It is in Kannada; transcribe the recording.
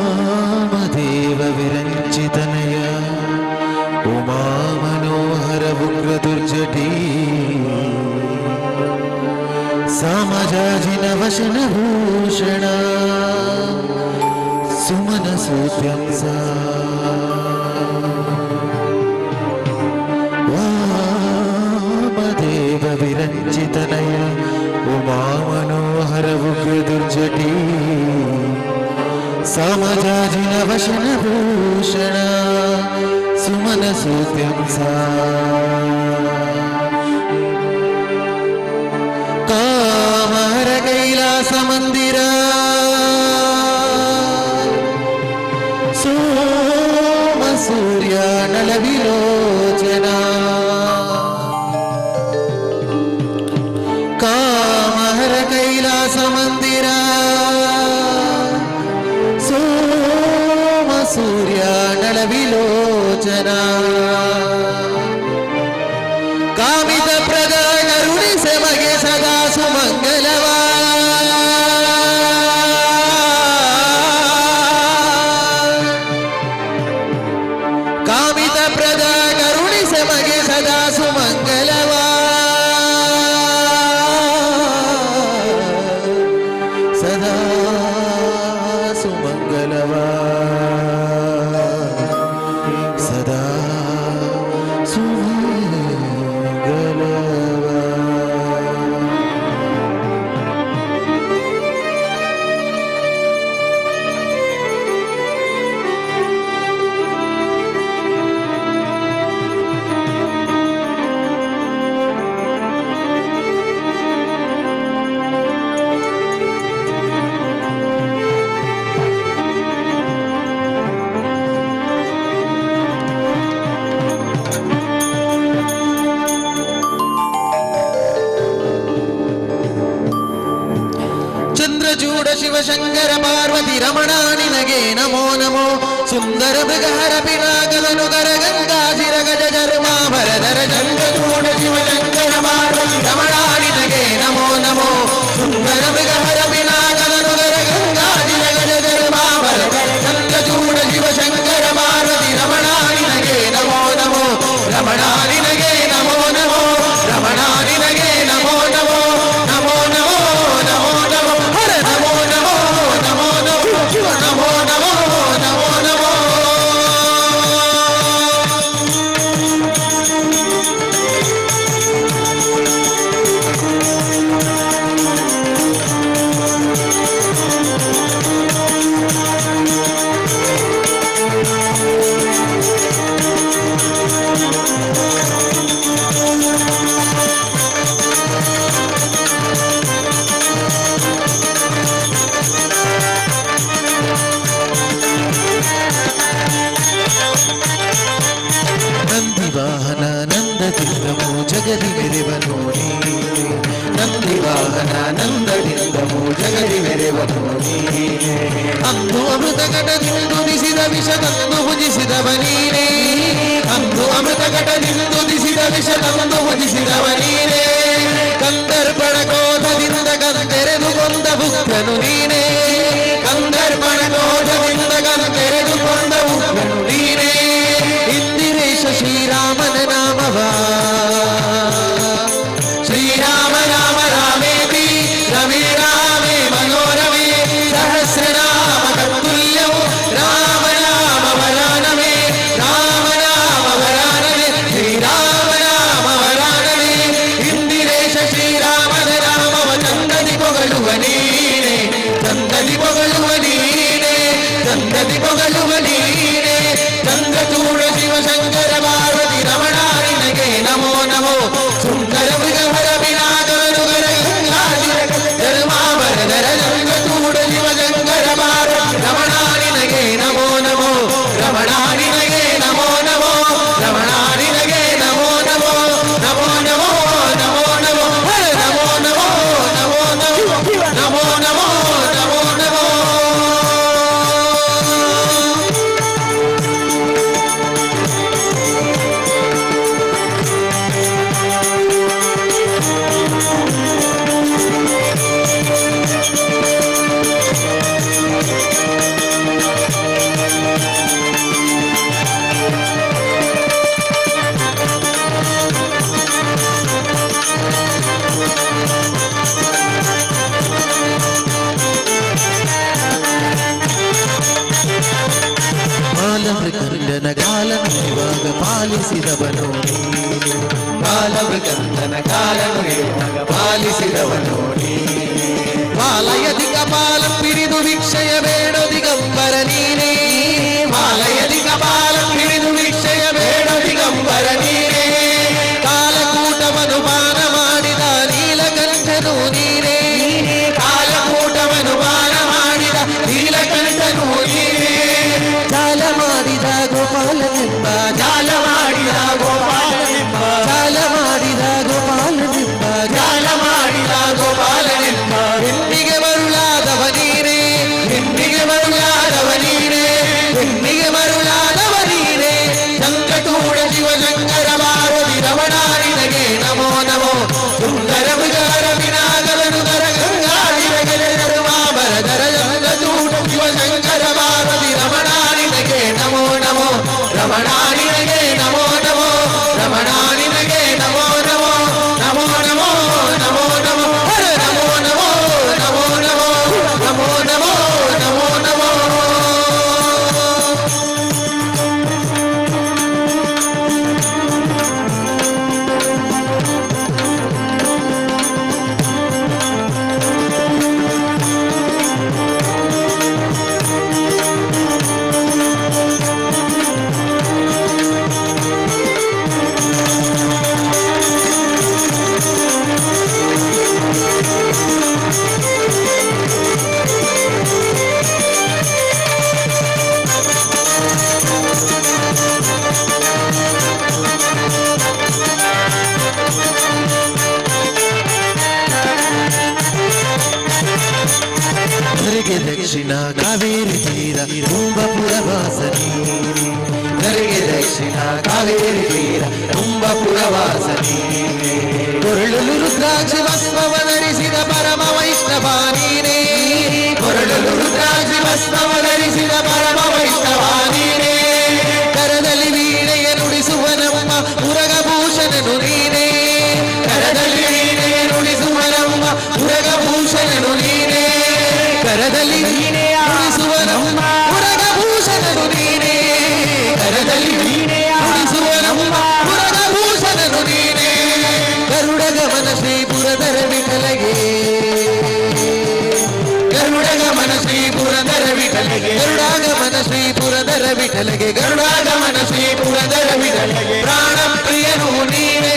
ವಾಮದೇವ ವಿರಂಚಿತನಯ ಉಮಾ ಮನೋಹರ ಉಗ್ರ ದುರ್ಜಟಿ ಸಾಮಜಾಜಿನ ವಶನ ಭೂಷಣ ಸುಮನ ಸೂತ್ಯಂಸ ವಾಮದೇವ ವಿರಂಚಿತನಯ ಉಮಾ ಮನೋಹರ ಉಗ್ರ ದುರ್ಜಟಿ ಸಾಮಜಾಜಿನ ವಶನ ಭೂಷಣ ಸುಮನ ಸೂತ್ಯಂಸ ಕಾಮಹರ ಕೈಲಾಸ ಮಂದಿರ ಸೋಮ ಸೂರ್ಯ ನಳ ವಿಲೋಚನ ಕಾಮಹರ ಕೈಲಾಸ ಮಂದಿರ ಸೂರ್ಯ ನಳ ವಿಲೋಚನ ಕಾಮಿತ ಪ್ರದ ಕರುಣಿಸೆ ಮಗೆ ಸದಾ ಸುಮಂಗಲವ ಕಾಮಿತ ಪ್ರದ ಕರುಣಿಸೆ ಮಗೆ ಸದಾ ಸುಮಂಗಲವ ಸದಾ ಸುಮಂಗಲವ ಸದಾ ಸುಮಂಗಲವ. ಚಂದ್ರಚೂಡ ಶಿವಶಂಕರ ಪಾರ್ವತಿ ರಮಣ ನಿನಗೆ ನಮೋ ನಮೋ ಸುಂದರ ಮೃಗಹರ ಪಿನಾಕದನು ಕರ ಗಂಗಾಧಿರ ಗಜ ಧರ್ಮಾಭರಧರ ಚಂದ್ರಚೂಡ ಶಿವಶಂಕರ ಪಾರ್ವತಿ ರಮಣ ನಿನಗೆ ನಮೋ ನಮೋ ಸುಂದರ ಮೃಗಹರ ಪಿನಾಕದನು ಕರ ಗಂಗಾಧಿರ ಗಜ ಧರ್ಮಾಭರಧರ ಚಂದ್ರಚೂಡ ಶಿವಶಂಕರ ಪಾರ್ವತಿ ರಮಣ ನಿನಗೆ ನಮೋ ನಮೋ ರಮಣ ನಿನಗೆ ನಮೋ ನಮೋ ರಮಣ ನಿನಗೆ ನಮೋ ನಮೋ ನಮೋ ನಮೋ ನಮೋ ನಮೋ ಹರ ನಮೋ ನಮೋ ನಮೋ ನಮೋ ನಮೋ ನಮೋ ನಮೋ ನಮೋ. ನಂದಿವಾಹನ ನಂದದಿಂದಮೋ ಜಗದಿ ಮೆರೆವನೋಡಿ ನಂದಿವಾಹನ ನಂದದಿಂದಮೋ ಜಗದಿ ಮೆರೆವನೋಡಿ ಅಂದು ಅಮೃತ ಘಟದಿಂದುದಿಸಿದ ವಿಷ ತಂದು ಭುಜಿಸಿದವ ನೀನೇ ಅಂದು ಅಮೃತ ಘಟದಿಂದುದಿಸಿದ ವಿಷ ತಂದು ಭುಜಿಸಿದವ ನೀನೇ ಕಂದರ್ಪಣ ಕ್ರೋಧದಿಂದ ಕಂತೆರೆದು ಕೊಂದ ಭುಕ್ತನು ನೀನೇ ಕಂದರ್ಪಣ ಕ್ರೋಧದಿಂದ ಕಂತೆರೆದು ಕೊಂದ ಭುಕ್ತನು ನೀನೇ ಇಂದಿರೇಶ ಶ್ರೀರಾಮನ ನಾಮವ ಶ್ರೀರಾಮ ರಾಮ ರಾಮೇತಿ ರಮೇ ರಾಮೇ ಮನೋರಮೇ ಸಹಸ್ರನಾಮ ತತ್ತುಲ್ಯವು ರಾಮ ರಾಮ ವರಾನಮೇ ರಾಮ ರಾಮ ವರಾನಮೇ ಶ್ರೀರಾಮ ರಾಮ ವರಾನಮೇ ಇಂದಿರೇಶ ಶ್ರೀರಾಮನ ನಾಮವ ಚಂದದಿ ಪೊಗಳುವ ನೀನೇ ಚಂದದಿ ಪೊಗಳುವ ನೀನೇ ಚಂದದಿ ಪೊಗಳುವ ನೀನೇ ಚಂದ್ರಚೂಡ ಶಿವಶಂಕರ ಪಾರ್ವತಿ ರಮಣ ನಿನಗೆ ನಮೋ ನಮೋ ಸುಂದರ ಮೃಗಹರ ಪಿನಾಕದನು ಕರ ಪಾಲಿಸಿದವನು ನೀನೆ ಬಾಲಮೃಗಂಧನ ಕಾಲನು ಹೇಳುವಾಗ ಪಾಲಿಸಿದವನು ನೀನೆ ಮಾಲಯದಿ ಕಪಾಲಂ ಪಿಡಿದು ಭಿಕ್ಷಯ ಬೇಡೋ ದಿಗಂಬರ ನೀನೇ ಮಾಲಯದಿ ಕಪಾಲಂ ಪಿಡಿದು ಭಿಕ್ಷಯ ಬೇಡೋ ದಿಗಂಬರ ನೀನೇ ಕಾಲಕೂಟವನು ಪಾನ ಮಾಡಿದ ನೀಲಕಂಠನು ನೀನೇ ಕಾಲಕೂಟವನು ಪಾನ ಮಾಡಿದ ನೀಲಕಂಠನು ನೀನೇ ಜಾಲ ಮಾಡಿದ ಗೋಪಾಲನೆಂಬ ಜಾಲ ಮಾಡಿದ ಗೋಪಾಲನೆಂಬ ಜಾಲ ಮಾಡಿದ ಗೋಪಾಲನೆಂಬ ಜಾಲ ಮಾಡಿದ ಗೋಪಾಲನೆಂಬ ಹೆಣ್ಣಿಗೆ ಮರುಳಾದವ ನೀನೇ ಹೆಣ್ಣಿಗೆ ಮರುಳಾದವ ನೀನೇ ಹೆಣ್ಣಿಗೆ ಮರುಳಾದವ ನೀನೇ ಸಂಕಟೂಡ ಶಿವಶಂಕರ ಪಾರ್ವತಿ ರಮಣಾನಿನಗೆ ನಮೋ ನಮೋ ಸುಂದರ ಮೃಗರ ವಿನಾಗಲನು ದರ ಗಂಗಾಧಿರಗೆ ಧರ್ಮಾಭರಧರ ಸಂಕಟೂಡ ಶಿವಶಂಕರ ಪಾರ್ವತಿ ರಮಣಾನಿನಗೆ ನಮೋ ನಮೋ ರಮಣಾನಿನಗೆ ನಮೋ ನಮೋ ರಮಣಾನಿನಗೆ ನಮೋ ನಮೋ ನಮೋ ನಮೋ ನಮೋ ನಮೋ ಹರ ನಮೋ ನಮೋ ನಮೋ ನಮೋ ನಮೋ ನಮೋ ನಮೋ ನಮೋ ಧರೆಗೆ ದಕ್ಷಿಣ ಕಾವೇರಿ ತೀರ ತುಂಬಪುರ ವಾಸನಿ ಧರೆಗೆ ದಕ್ಷಿಣ ಕಾವೇರಿ ತೀರ ತುಂಬಪುರ ವಾಸನಿ ಕೊರಳಲು ರುದ್ರಾಕ್ಷಿ ಭಸ್ಮವಧರಿಸಿದ ಪರಮ ವೈಷ್ಣವ ನೀನೇ ಕೊರಳಲು ರುದ್ರಾಕ್ಷಿ ಭಸ್ಮವಧರಿಸಿದ ಪರಮ ವೈಷ್ಣವ ನೀನೇ ಕರದಲ್ಲಿ ವೀಣೆಯ ನುಡಿಸುವ ನಮ್ಮ ಮುರಗಭೂಷಣನು ನೀನೇ ಕರದಲ್ಲಿ ವೀಣೆಯ ನುಡಿಸುವ ನಮ್ಮ ಮುರಗಭೂಷಣನು ನೀನೇ ಕರದಲ್ಲಿ ವೀಣೆಯ ನುಡಿಸುವ ನಮ್ಮ ಮುರಗಭೂಷಣನು ನೀನೇ ಕರದಲ್ಲಿ ವೀಣೆಯ ನುಡಿಸುವ ನಮ್ಮ ಮುರಗಭೂಷಣನು ನೀನೇ ಗರುಡ ಗಮನ ಶ್ರೀ ಪುರದರ ವಿಠಲಗೆ ಗರುಡಗಮನ ಶ್ರೀ ಪುರದರ ವಿಠಲಗೆ ಗರುಡಾಗಮನ ಶ್ರೀ ಪುರದರ ವಿಠಲಗೆ ಗರುಡಾಗಮನ ಶ್ರೀ ಪುರದರ ವಿಠಲಗೆ ಪ್ರಾಣ ಪ್ರಿಯನು ನೀನೇ